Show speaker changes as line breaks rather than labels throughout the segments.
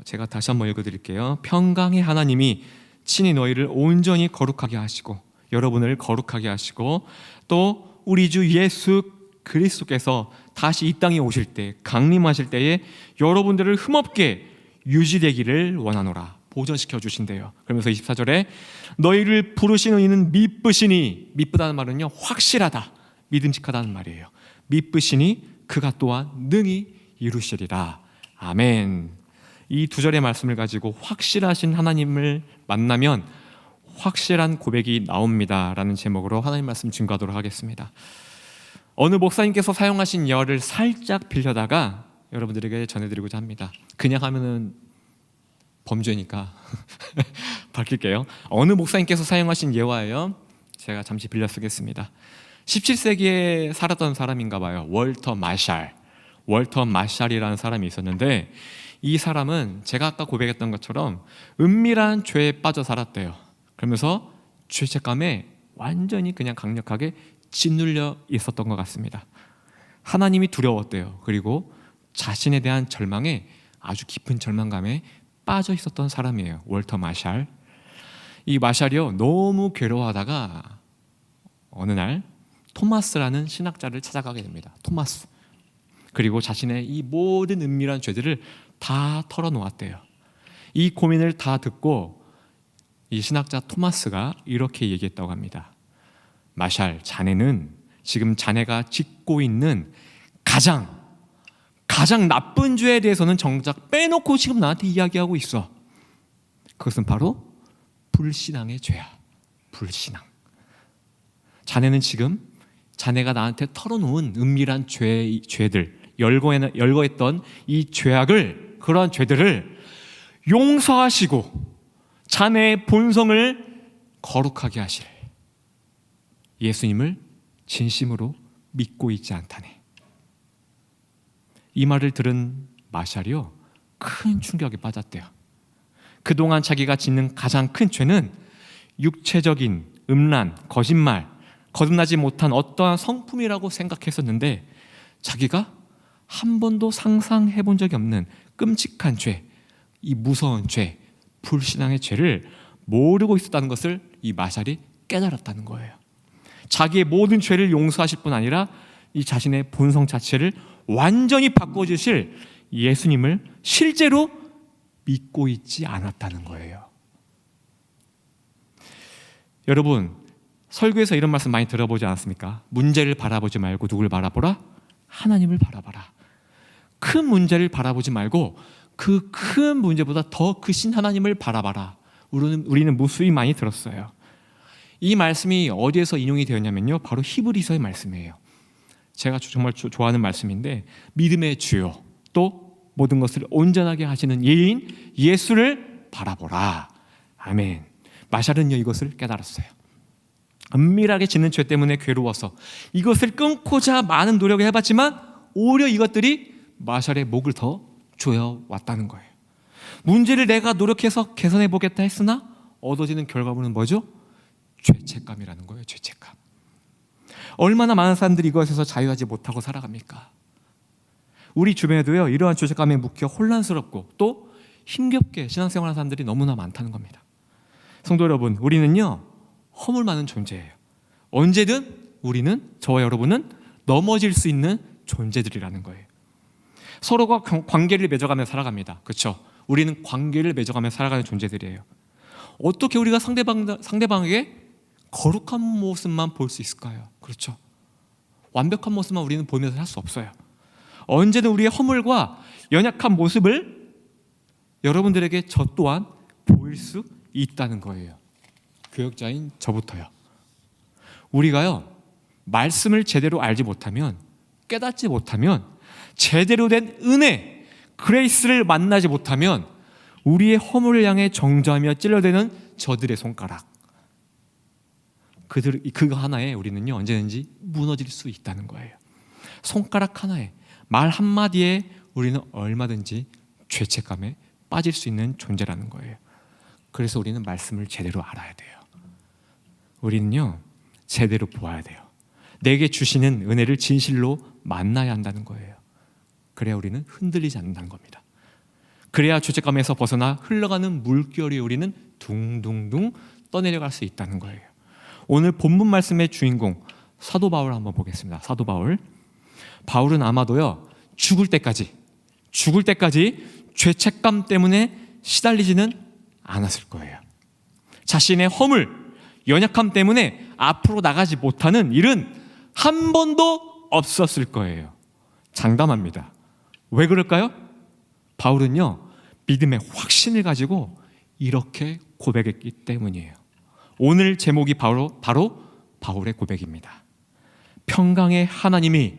제가 다시 한번 읽어드릴게요. 평강의 하나님이 친히 너희를 온전히 거룩하게 하시고 여러분을 거룩하게 하시고 또 우리 주 예수 그리스도께서 다시 이 땅에 오실 때 강림하실 때에 여러분들을 흠없게 유지되기를 원하노라. 보존시켜 주신대요. 그러면서 24절에 너희를 부르시는 이는 미쁘시니, 미쁘다는 말은요 확실하다, 믿음직하다는 말이에요. 미쁘시니 그가 또한 능히 이루시리라. 아멘. 이 두 절의 말씀을 가지고 확실하신 하나님을 만나면 확실한 고백이 나옵니다 라는 제목으로 하나님 말씀 증거하도록 하겠습니다. 어느 목사님께서 사용하신 예화를 살짝 빌려다가 여러분들에게 전해드리고자 합니다. 그냥 하면은 범죄니까 밝힐게요. 어느 목사님께서 사용하신 예화예요. 제가 잠시 빌려 쓰겠습니다. 17세기에 살았던 사람인가 봐요. 월터 마샬이라는 사람이 있었는데 이 사람은 제가 아까 고백했던 것처럼 은밀한 죄에 빠져 살았대요. 그러면서 죄책감에 완전히 그냥 강력하게 짓눌려 있었던 것 같습니다. 하나님이 두려웠대요. 그리고 자신에 대한 절망에, 아주 깊은 절망감에 빠져 있었던 사람이에요. 월터 마샬. 이 마샬이요 너무 괴로워하다가 어느 날 토마스라는 신학자를 찾아가게 됩니다. 토마스. 그리고 자신의 이 모든 은밀한 죄들을 다 털어놓았대요. 이 고민을 다 듣고 이 신학자 토마스가 이렇게 얘기했다고 합니다. 마샬, 자네는 지금 자네가 짓고 있는 가장 나쁜 죄에 대해서는 정작 빼놓고 지금 나한테 이야기하고 있어. 그것은 바로 불신앙의 죄야. 불신앙. 자네는 지금 자네가 나한테 털어놓은 은밀한 죄들, 열거했던 이 죄악을, 그러한 죄들을 용서하시고 자네의 본성을 거룩하게 하실 예수님을 진심으로 믿고 있지 않다네. 이 말을 들은 마샬이요 큰 충격에 빠졌대요. 그동안 자기가 짓는 가장 큰 죄는 육체적인 음란, 거짓말, 거듭나지 못한 어떠한 성품이라고 생각했었는데 자기가 한 번도 상상해 본 적이 없는 끔찍한 죄, 이 무서운 죄, 불신앙의 죄를 모르고 있었다는 것을 이 마샬이 깨달았다는 거예요. 자기의 모든 죄를 용서하실 뿐 아니라 이 자신의 본성 자체를 완전히 바꿔주실 예수님을 실제로 믿고 있지 않았다는 거예요. 여러분, 설교에서 이런 말씀 많이 들어보지 않았습니까? 문제를 바라보지 말고 누굴 바라보라? 하나님을 바라봐라. 큰 문제를 바라보지 말고 그 큰 문제보다 더 크신 하나님을 바라봐라. 우리는 무수히 많이 들었어요. 이 말씀이 어디에서 인용이 되었냐면요, 바로 히브리서의 말씀이에요. 제가 정말 좋아하는 말씀인데, 믿음의 주요 또 모든 것을 온전하게 하시는 예인 예수를 바라보라. 아멘. 마샬은요 이것을 깨달았어요. 은밀하게 짓는 죄 때문에 괴로워서 이것을 끊고자 많은 노력을 해봤지만 오히려 이것들이 마샬의 목을 더 조여왔다는 거예요. 문제를 내가 노력해서 개선해보겠다 했으나 얻어지는 결과물은 뭐죠? 죄책감이라는 거예요. 죄책감. 얼마나 많은 사람들이 이것에서 자유하지 못하고 살아갑니까? 우리 주변에도요 이러한 죄책감에 묶여 혼란스럽고 또 힘겹게 신앙생활하는 사람들이 너무나 많다는 겁니다. 성도 여러분, 우리는요 허물 많은 존재예요. 언제든 우리는, 저와 여러분은 넘어질 수 있는 존재들이라는 거예요. 서로가 관계를 맺어가며 살아갑니다. 그렇죠? 우리는 관계를 맺어가며 살아가는 존재들이에요. 어떻게 우리가 상대방에게 거룩한 모습만 볼 수 있을까요? 그렇죠? 완벽한 모습만 우리는 보면서 할 수 없어요. 언제든 우리의 허물과 연약한 모습을 여러분들에게 저 또한 보일 수 있다는 거예요. 교역자인 저부터요. 우리가요 말씀을 제대로 알지 못하면, 깨닫지 못하면, 제대로 된 은혜, 그레이스를 만나지 못하면 우리의 허물을 향해 정죄하며 찔러대는 저들의 손가락, 그거 하나에 우리는요 언제든지 무너질 수 있다는 거예요. 손가락 하나에, 말 한마디에 우리는 얼마든지 죄책감에 빠질 수 있는 존재라는 거예요. 그래서 우리는 말씀을 제대로 알아야 돼요. 우리는요 제대로 보아야 돼요. 내게 주시는 은혜를 진실로 만나야 한다는 거예요. 그래야 우리는 흔들리지 않는다는 겁니다. 그래야 죄책감에서 벗어나 흘러가는 물결이 우리는 둥둥둥 떠내려갈 수 있다는 거예요. 오늘 본문 말씀의 주인공 사도 바울 한번 보겠습니다. 사도 바울은 아마도요 죽을 때까지 죄책감 때문에 시달리지는 않았을 거예요. 자신의 허물, 연약함 때문에 앞으로 나가지 못하는 일은 한 번도 없었을 거예요. 장담합니다. 왜 그럴까요? 바울은요 믿음의 확신을 가지고 이렇게 고백했기 때문이에요. 오늘 제목이 바로 바울의 고백입니다. 평강의 하나님이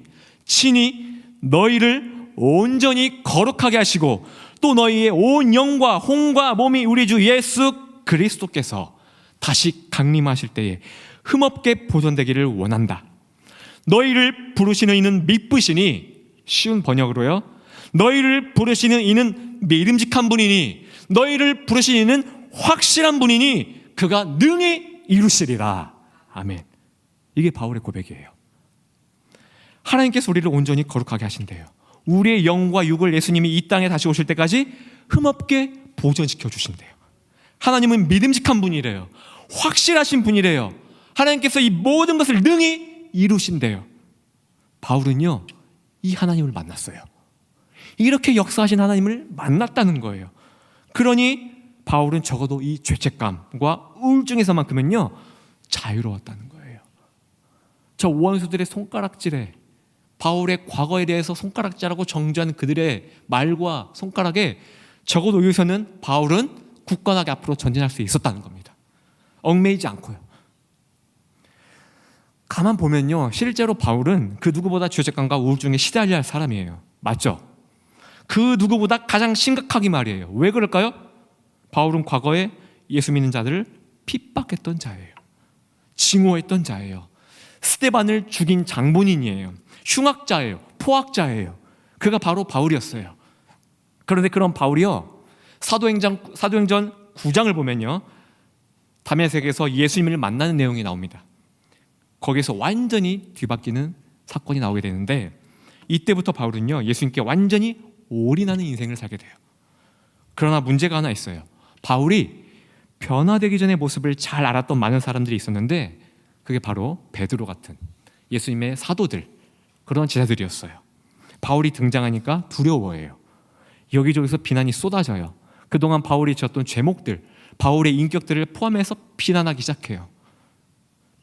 친히 너희를 온전히 거룩하게 하시고 또 너희의 온 영과 혼과 몸이 우리 주 예수 그리스도께서 다시 강림하실 때에 흠없게 보존되기를 원한다. 너희를 부르시는 이는 미쁘시니, 쉬운 번역으로요, 너희를 부르시는 이는 믿음직한 분이니, 너희를 부르시는 이는 확실한 분이니 그가 능히 이루시리라. 아멘. 이게 바울의 고백이에요. 하나님께서 우리를 온전히 거룩하게 하신대요. 우리의 영과 육을 예수님이 이 땅에 다시 오실 때까지 흠없게 보존시켜 주신대요. 하나님은 믿음직한 분이래요. 확실하신 분이래요. 하나님께서 이 모든 것을 능히 이루신대요. 바울은요 이 하나님을 만났어요. 이렇게 역사하신 하나님을 만났다는 거예요. 그러니 바울은 적어도 이 죄책감과 우울증에서만큼은요 자유로웠다는 거예요. 저 원수들의 손가락질에, 바울의 과거에 대해서 손가락질하고 정죄하는 그들의 말과 손가락에 적어도 여기서는 바울은 굳건하게 앞으로 전진할 수 있었다는 겁니다. 얽매이지 않고요. 가만 보면요 실제로 바울은 그 누구보다 죄책감과 우울증에 시달려야 할 사람이에요. 맞죠? 그 누구보다 가장 심각하게 말이에요. 왜 그럴까요? 바울은 과거에 예수 믿는 자들을 핍박했던 자예요. 징호했던 자예요. 스데반을 죽인 장본인이에요. 흉악자예요. 포악자예요. 그가 바로 바울이었어요. 그런데 그런 바울이요 사도행전 9장을 보면요 다메섹에서 예수님을 만나는 내용이 나옵니다. 거기서 완전히 뒤바뀌는 사건이 나오게 되는데, 이때부터 바울은요 예수님께 완전히 올인하는 인생을 살게 돼요. 그러나 문제가 하나 있어요. 바울이 변화되기 전의 모습을 잘 알았던 많은 사람들이 있었는데 그게 바로 베드로 같은 예수님의 사도들, 그런 제자들이었어요. 바울이 등장하니까 두려워해요. 여기저기서 비난이 쏟아져요. 그동안 바울이 지었던 죄목들, 바울의 인격들을 포함해서 비난하기 시작해요.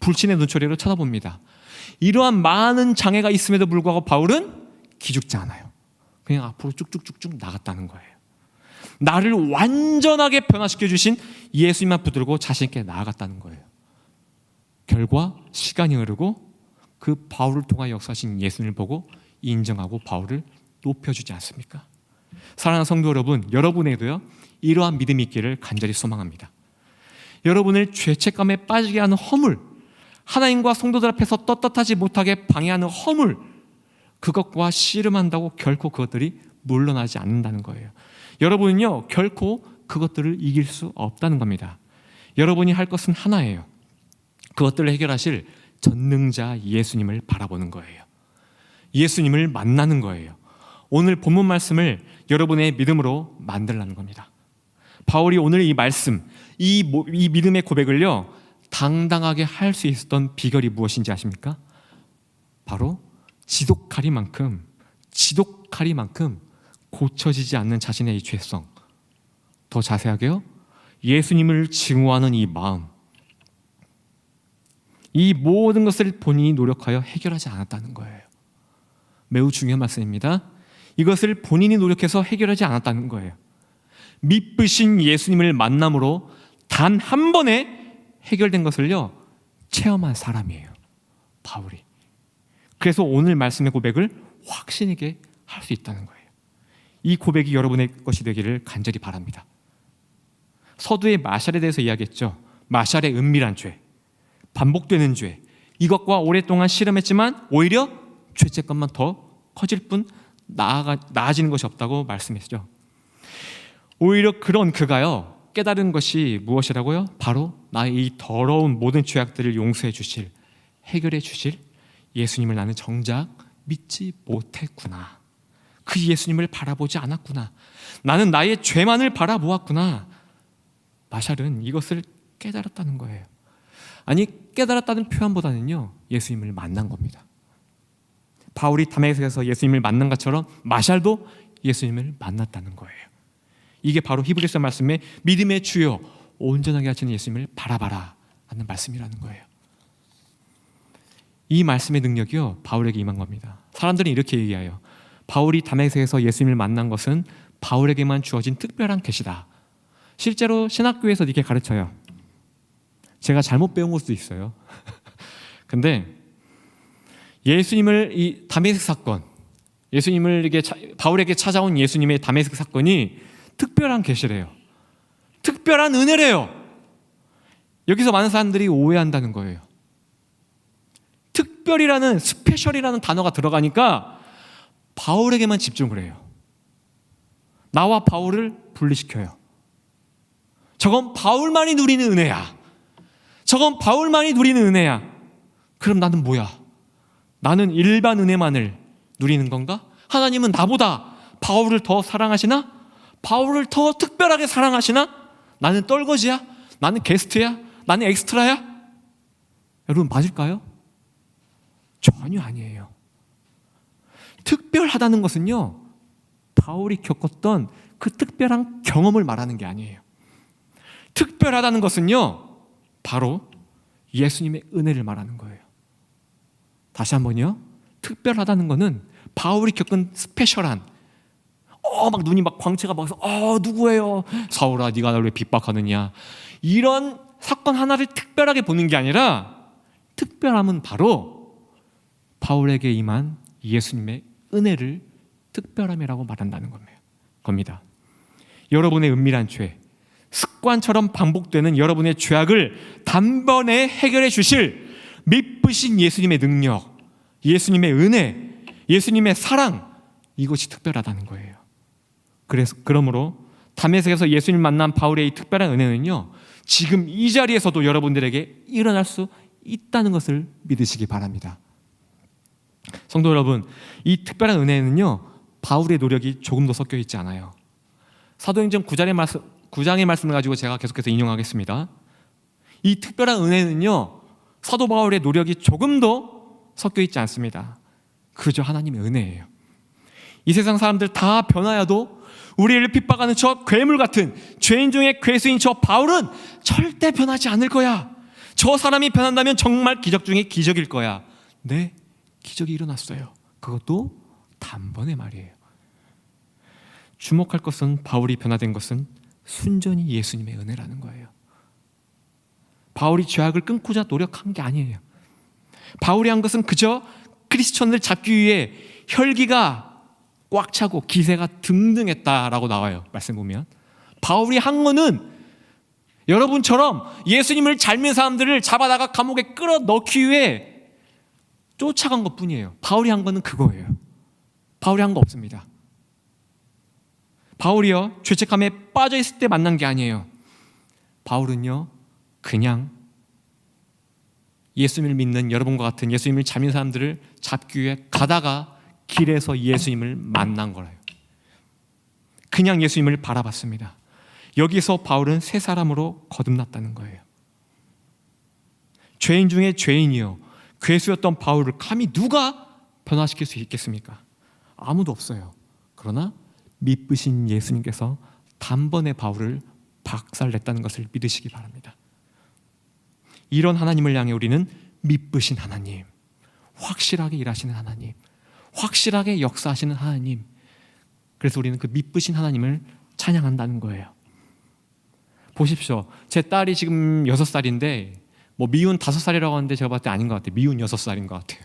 불신의 눈초리로 쳐다봅니다. 이러한 많은 장애가 있음에도 불구하고 바울은 기죽지 않아요. 그냥 앞으로 쭉쭉쭉쭉 나갔다는 거예요. 나를 완전하게 변화시켜 주신 예수님만 붙들고 자신 있게 나아갔다는 거예요. 결과 시간이 흐르고 그 바울을 통하여 역사하신 예수님을 보고 인정하고 바울을 높여주지 않습니까? 사랑하는 성도 여러분, 여러분에게도요 이러한 믿음이 있기를 간절히 소망합니다. 여러분을 죄책감에 빠지게 하는 허물, 하나님과 성도들 앞에서 떳떳하지 못하게 방해하는 허물, 그것과 씨름한다고 결코 그것들이 물러나지 않는다는 거예요. 여러분은요 결코 그것들을 이길 수 없다는 겁니다. 여러분이 할 것은 하나예요. 그것들을 해결하실 전능자 예수님을 바라보는 거예요. 예수님을 만나는 거예요. 오늘 본문 말씀을 여러분의 믿음으로 만들라는 겁니다. 바울이 오늘 이 말씀, 이 믿음의 고백을요 당당하게 할 수 있었던 비결이 무엇인지 아십니까? 바로 지독하리만큼 고쳐지지 않는 자신의 이 죄성, 더 자세하게요 예수님을 증오하는 이 마음, 이 모든 것을 본인이 노력하여 해결하지 않았다는 거예요. 매우 중요한 말씀입니다. 이것을 본인이 노력해서 해결하지 않았다는 거예요. 미쁘신 예수님을 만남으로 단 한 번에 해결된 것을요 체험한 사람이에요, 바울이. 그래서 오늘 말씀의 고백을 확신 있게 할 수 있다는 거예요. 이 고백이 여러분의 것이 되기를 간절히 바랍니다. 서두에 마샬에 대해서 이야기했죠. 마샬의 은밀한 죄, 반복되는 죄, 이것과 오랫동안 씨름했지만 오히려 죄책감만 더 커질 뿐 나아지는 것이 없다고 말씀했죠. 오히려 그런 그가요 깨달은 것이 무엇이라고요? 바로 나의 이 더러운 모든 죄악들을 용서해 주실, 해결해 주실 예수님을 나는 정작 믿지 못했구나. 그 예수님을 바라보지 않았구나. 나는 나의 죄만을 바라보았구나. 마샬은 이것을 깨달았다는 거예요. 아니, 깨달았다는 표현보다는요, 예수님을 만난 겁니다. 바울이 다메섹에서 예수님을 만난 것처럼 마샬도 예수님을 만났다는 거예요. 이게 바로 히브리서 말씀에 믿음의 주요 온전하게 하시는 예수님을 바라봐라 하는 말씀이라는 거예요. 이 말씀의 능력이요, 바울에게 임한 겁니다. 사람들은 이렇게 얘기해요. 바울이 다메섹에서 예수님을 만난 것은 바울에게만 주어진 특별한 계시다. 실제로 신학교에서 이렇게 가르쳐요. 제가 잘못 배운 걸 수도 있어요. 근데 예수님을 이 다메섹 사건, 예수님을 이게 바울에게 찾아온 예수님의 다메섹 사건이 특별한 계시래요. 특별한 은혜래요. 여기서 많은 사람들이 오해한다는 거예요. 특별이라는, 스페셜이라는 단어가 들어가니까 바울에게만 집중을 해요. 나와 바울을 분리시켜요. 저건 바울만이 누리는 은혜야. 저건 바울만이 누리는 은혜야. 그럼 나는 뭐야? 나는 일반 은혜만을 누리는 건가? 하나님은 나보다 바울을 더 사랑하시나? 바울을 더 특별하게 사랑하시나? 나는 떨거지야? 나는 게스트야? 나는 엑스트라야? 여러분, 맞을까요? 전혀 아니에요. 특별하다는 것은요, 바울이 겪었던 그 특별한 경험을 말하는 게 아니에요. 특별하다는 것은요, 바로 예수님의 은혜를 말하는 거예요. 다시 한번요, 특별하다는 것은 바울이 겪은 스페셜한, 막 눈이 막 광채가 막서, 누구예요? 사울아, 네가 나를 왜 핍박하느냐? 이런 사건 하나를 특별하게 보는 게 아니라, 특별함은 바로 바울에게 임한 예수님의 은혜를 특별함이라고 말한다는 겁니다. 여러분의 은밀한 죄, 습관처럼 반복되는 여러분의 죄악을 단번에 해결해 주실 미쁘신 예수님의 능력, 예수님의 은혜, 예수님의 사랑, 이것이 특별하다는 거예요. 그러므로 다메섹에서 예수님 만난 바울의 이 특별한 은혜는요, 지금 이 자리에서도 여러분들에게 일어날 수 있다는 것을 믿으시기 바랍니다. 성도 여러분, 이 특별한 은혜는요, 바울의 노력이 조금도 섞여 있지 않아요. 사도행전 9장의 말씀을 가지고 제가 계속해서 인용하겠습니다. 이 특별한 은혜는요, 사도 바울의 노력이 조금도 섞여 있지 않습니다. 그저 하나님의 은혜예요. 이 세상 사람들 다 변하여도 우리를 핍박하는 저 괴물 같은 죄인 중에 괴수인 저 바울은 절대 변하지 않을 거야. 저 사람이 변한다면 정말 기적 중에 기적일 거야. 네, 기적이 일어났어요. 그것도 단번에 말이에요. 주목할 것은 바울이 변화된 것은 순전히 예수님의 은혜라는 거예요. 바울이 죄악을 끊고자 노력한 게 아니에요. 바울이 한 것은 그저 크리스천을 잡기 위해 혈기가 꽉 차고 기세가 등등했다라고 나와요. 말씀 보면 바울이 한 거는 여러분처럼 예수님을 잘 믿는 사람들을 잡아다가 감옥에 끌어넣기 위해 쫓아간 것뿐이에요. 바울이 한 거는 그거예요. 바울이 한 거 없습니다. 바울이요, 죄책감에 빠져 있을 때 만난 게 아니에요. 바울은요, 그냥 예수님을 믿는 여러분과 같은 예수님을 잘 믿는 사람들을 잡기 위해 가다가 길에서 예수님을 만난 거예요. 그냥 예수님을 바라봤습니다. 여기서 바울은 새 사람으로 거듭났다는 거예요. 죄인 중에 죄인이요, 괴수였던 바울을 감히 누가 변화시킬 수 있겠습니까? 아무도 없어요. 그러나 미쁘신 예수님께서 단번에 바울을 박살냈다는 것을 믿으시기 바랍니다. 이런 하나님을 향해 우리는 미쁘신 하나님, 확실하게 일하시는 하나님, 확실하게 역사하시는 하나님, 그래서 우리는 그 미쁘신 하나님을 찬양한다는 거예요. 보십시오. 제 딸이 지금 6살인데 뭐 미운 5살이라고 하는데 제가 봤을 때 아닌 것 같아요. 미운 6살인 것 같아요.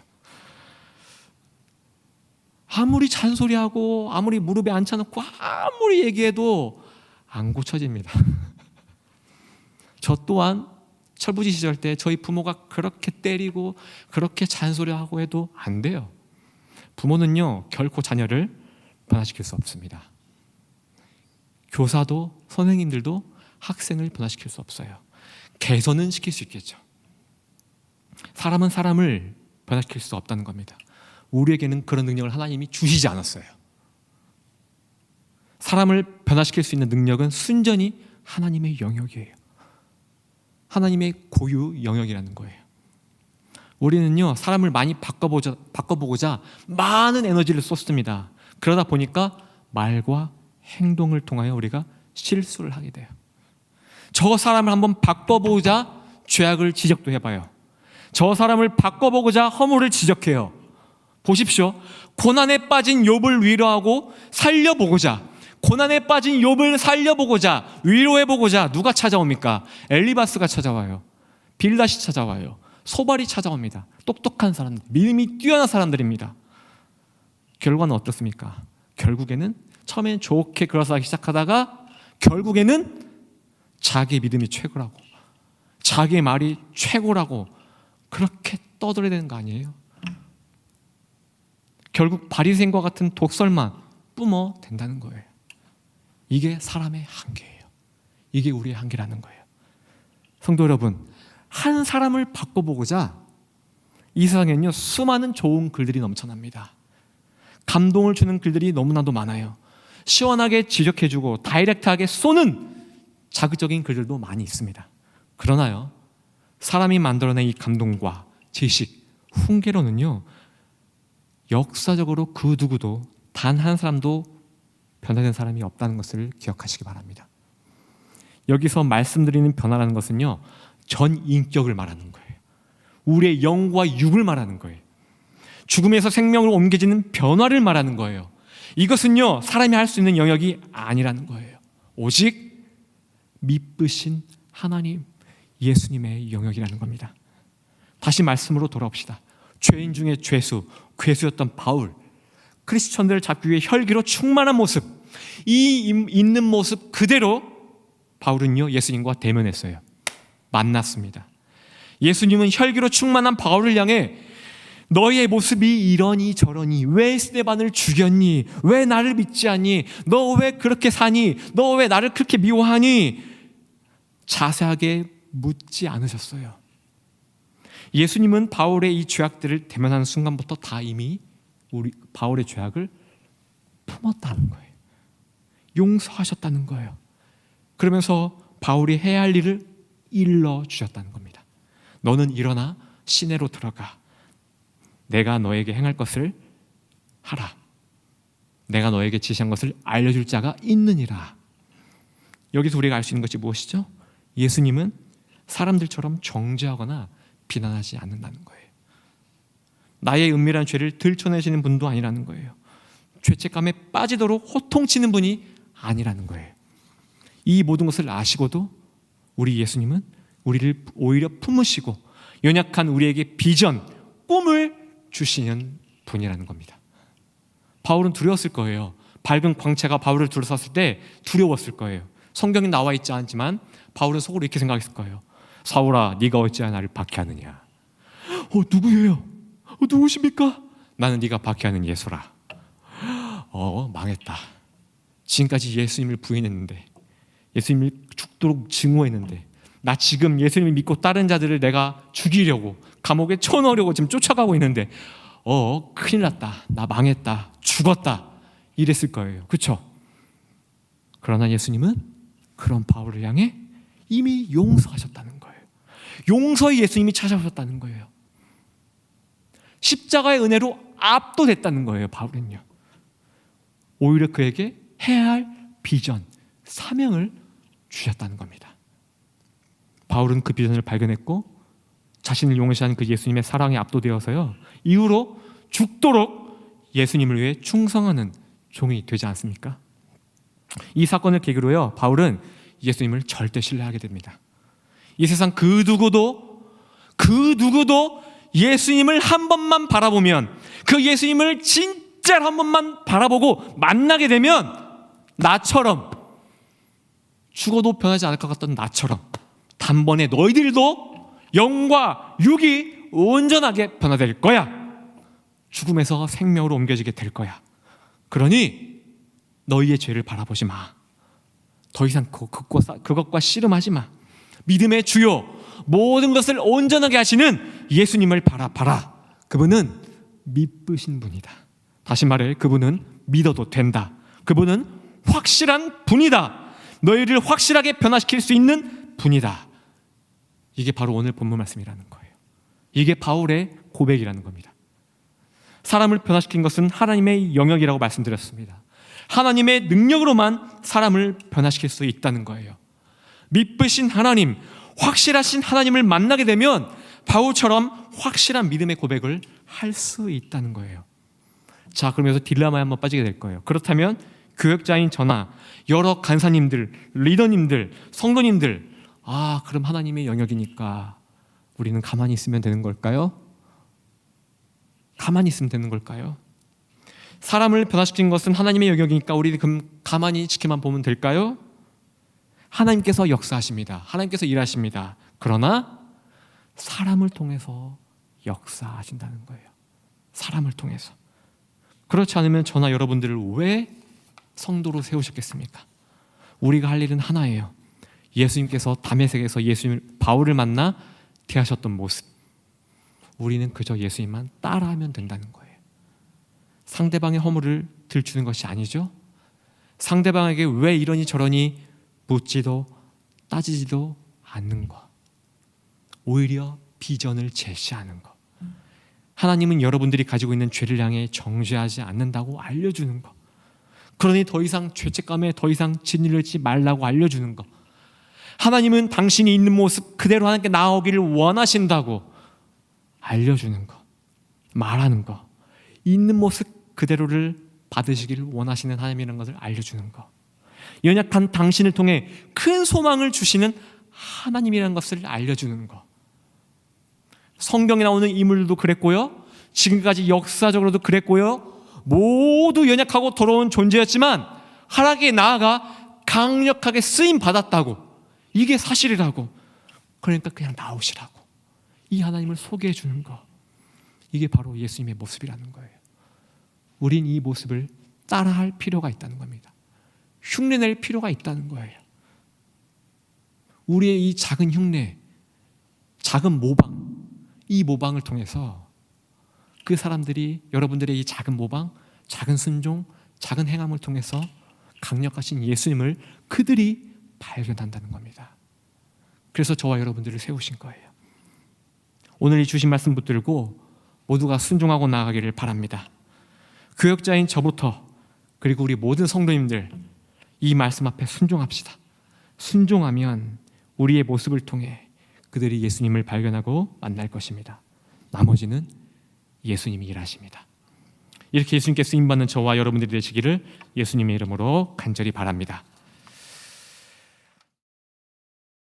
아무리 잔소리하고 아무리 무릎에 앉혀놓고 아무리 얘기해도 안 고쳐집니다. 저 또한 철부지 시절 때 저희 부모가 그렇게 때리고 그렇게 잔소리하고 해도 안 돼요. 부모는요, 결코 자녀를 변화시킬 수 없습니다. 교사도 선생님들도 학생을 변화시킬 수 없어요. 개선은 시킬 수 있겠죠. 사람은 사람을 변화시킬 수 없다는 겁니다. 우리에게는 그런 능력을 하나님이 주시지 않았어요. 사람을 변화시킬 수 있는 능력은 순전히 하나님의 영역이에요. 하나님의 고유 영역이라는 거예요. 우리는요, 사람을 많이 바꿔보고자 많은 에너지를 쏟습니다. 그러다 보니까 말과 행동을 통하여 우리가 실수를 하게 돼요. 저 사람을 한번 바꿔보자 죄악을 지적도 해봐요. 저 사람을 바꿔보고자 허물을 지적해요. 보십시오. 고난에 빠진 욥을 위로하고 살려보고자, 고난에 빠진 욥을 살려보고자, 위로해보고자 누가 찾아옵니까? 엘리바스가 찾아와요. 빌닷이 찾아와요. 소발이 찾아옵니다. 똑똑한 사람들, 믿음이 뛰어난 사람들입니다. 결과는 어떻습니까? 결국에는 처음엔 좋게 그라사하기 시작하다가 결국에는 자기의 믿음이 최고라고, 자기의 말이 최고라고 그렇게 떠들어야 되는 거 아니에요? 결국 바리새인과 같은 독설만 뿜어 된다는 거예요. 이게 사람의 한계예요. 이게 우리의 한계라는 거예요. 성도 여러분, 한 사람을 바꿔보고자 이 세상에는요, 수많은 좋은 글들이 넘쳐납니다. 감동을 주는 글들이 너무나도 많아요. 시원하게 지적해주고 다이렉트하게 쏘는 자극적인 글들도 많이 있습니다. 그러나요, 사람이 만들어낸 이 감동과 지식, 훈계로는요, 역사적으로 그 누구도 단 한 사람도 변화된 사람이 없다는 것을 기억하시기 바랍니다. 여기서 말씀드리는 변화라는 것은요, 전 인격을 말하는 거예요. 우리의 영과 육을 말하는 거예요. 죽음에서 생명으로 옮겨지는 변화를 말하는 거예요. 이것은요, 사람이 할 수 있는 영역이 아니라는 거예요. 오직 미쁘신 하나님, 예수님의 영역이라는 겁니다. 다시 말씀으로 돌아옵시다. 죄인 중에 죄수, 괴수였던 바울, 크리스천들을 잡기 위해 혈기로 충만한 모습, 이 있는 모습 그대로 바울은요, 예수님과 대면했어요. 만났습니다. 예수님은 혈기로 충만한 바울을 향해 너의 모습이 이러니 저러니, 왜 스데반을 죽였니? 왜 나를 믿지 않니? 너 왜 그렇게 사니? 너 왜 나를 그렇게 미워하니? 자세하게 묻지 않으셨어요. 예수님은 바울의 이 죄악들을 대면하는 순간부터 다 이미 우리 바울의 죄악을 품었다는 거예요. 용서하셨다는 거예요. 그러면서 바울이 해야 할 일을 일러 주셨다는 겁니다. 너는 일어나 시내로 들어가. 내가 너에게 행할 것을 하라. 내가 너에게 지시한 것을 알려줄 자가 있느니라. 여기서 우리가 알 수 있는 것이 무엇이죠? 예수님은 사람들처럼 정죄하거나 비난하지 않는다는 거예요. 나의 은밀한 죄를 들춰내시는 분도 아니라는 거예요. 죄책감에 빠지도록 호통치는 분이 아니라는 거예요. 이 모든 것을 아시고도 우리 예수님은 우리를 오히려 품으시고 연약한 우리에게 비전, 꿈을 주시는 분이라는 겁니다. 바울은 두려웠을 거예요. 밝은 광채가 바울을 둘러쌌을 때 두려웠을 거예요. 성경에 나와 있지 않지만 바울은 속으로 이렇게 생각했을 거예요. 사울아, 네가 어찌하여 나를 박해하느냐? 누구예요? 누구십니까? 나는 네가 박해하는 예수라. 망했다. 지금까지 예수님을 부인했는데, 예수님을 죽도록 증오했는데, 나 지금 예수님을 믿고 다른 자들을 내가 죽이려고 감옥에 쳐넣으려고 지금 쫓아가고 있는데, 큰일 났다. 나 망했다. 죽었다. 이랬을 거예요. 그렇죠? 그러나 예수님은 그런 바울을 향해 이미 용서하셨다는 거예요. 용서의 예수님이 찾아오셨다는 거예요. 십자가의 은혜로 압도됐다는 거예요. 바울은요. 오히려 그에게 해야 할 비전, 사명을 주셨다는 겁니다. 바울은 그 비전을 발견했고 자신을 용서한 그 예수님의 사랑에 압도되어서요, 이후로 죽도록 예수님을 위해 충성하는 종이 되지 않습니까? 이 사건을 계기로요, 바울은 예수님을 절대 신뢰하게 됩니다. 이 세상 그 누구도 예수님을 한 번만 바라보면, 그 예수님을 진짜로 한 번만 바라보고 만나게 되면 나처럼, 죽어도 변하지 않을 것 같던 나처럼 단번에 너희들도 영과 육이 온전하게 변화될 거야. 죽음에서 생명으로 옮겨지게 될 거야. 그러니 너희의 죄를 바라보지 마. 더 이상 그것과 씨름하지 마. 믿음의 주요, 모든 것을 온전하게 하시는 예수님을 바라봐라. 그분은 미쁘신 분이다. 다시 말해, 그분은 믿어도 된다. 그분은 확실한 분이다. 너희를 확실하게 변화시킬 수 있는 분이다. 이게 바로 오늘 본문 말씀이라는 거예요. 이게 바울의 고백이라는 겁니다. 사람을 변화시킨 것은 하나님의 영역이라고 말씀드렸습니다. 하나님의 능력으로만 사람을 변화시킬 수 있다는 거예요. 믿으신 하나님, 확실하신 하나님을 만나게 되면 바울처럼 확실한 믿음의 고백을 할 수 있다는 거예요. 자, 그러면서 딜레마에 한번 빠지게 될 거예요. 그렇다면 교역자인 저나 여러 간사님들, 리더님들, 성도님들, 그럼 하나님의 영역이니까 우리는 가만히 있으면 되는 걸까요? 가만히 있으면 되는 걸까요? 사람을 변화시킨 것은 하나님의 영역이니까 우리 그럼 가만히 지켜만 보면 될까요? 하나님께서 역사하십니다. 하나님께서 일하십니다. 그러나 사람을 통해서 역사하신다는 거예요. 사람을 통해서. 그렇지 않으면 저나 여러분들을 왜 성도로 세우셨겠습니까? 우리가 할 일은 하나예요. 예수님께서 다메섹에서 바울을 만나 대하셨던 모습. 우리는 그저 예수님만 따라하면 된다는 거예요. 상대방의 허물을 들추는 것이 아니죠. 상대방에게 왜 이러니 저러니 묻지도 따지지도 않는 것. 오히려 비전을 제시하는 것. 하나님은 여러분들이 가지고 있는 죄를 향해 정죄하지 않는다고 알려주는 것. 그러니 더 이상 죄책감에 더 이상 진리를 지 말라고 알려주는 것. 하나님은 당신이 있는 모습 그대로 하나님께 나오기를 원하신다고 알려주는 것. 말하는 것. 있는 모습 그대로를 받으시기를 원하시는 하나님이라는 것을 알려주는 것. 연약한 당신을 통해 큰 소망을 주시는 하나님이라는 것을 알려주는 것. 성경에 나오는 인물들도 그랬고요. 지금까지 역사적으로도 그랬고요. 모두 연약하고 더러운 존재였지만 하나님께 나아가 강력하게 쓰임 받았다고. 이게 사실이라고. 그러니까 그냥 나오시라고. 이 하나님을 소개해 주는 것. 이게 바로 예수님의 모습이라는 거예요. 우린 이 모습을 따라할 필요가 있다는 겁니다. 흉내낼 필요가 있다는 거예요. 우리의 이 작은 흉내, 작은 모방, 이 모방을 통해서 그 사람들이 여러분들의 이 작은 모방, 작은 순종, 작은 행함을 통해서 강력하신 예수님을 그들이 발견한다는 겁니다. 그래서 저와 여러분들을 세우신 거예요. 오늘 이 주신 말씀 붙들고 모두가 순종하고 나아가기를 바랍니다. 교역자인 저부터 그리고 우리 모든 성도님들 이 말씀 앞에 순종합시다. 순종하면 우리의 모습을 통해 그들이 예수님을 발견하고 만날 것입니다. 나머지는 예수님이 일하십니다. 이렇게 예수님께 쓰임받는 저와 여러분들이 되시기를 예수님의 이름으로 간절히 바랍니다.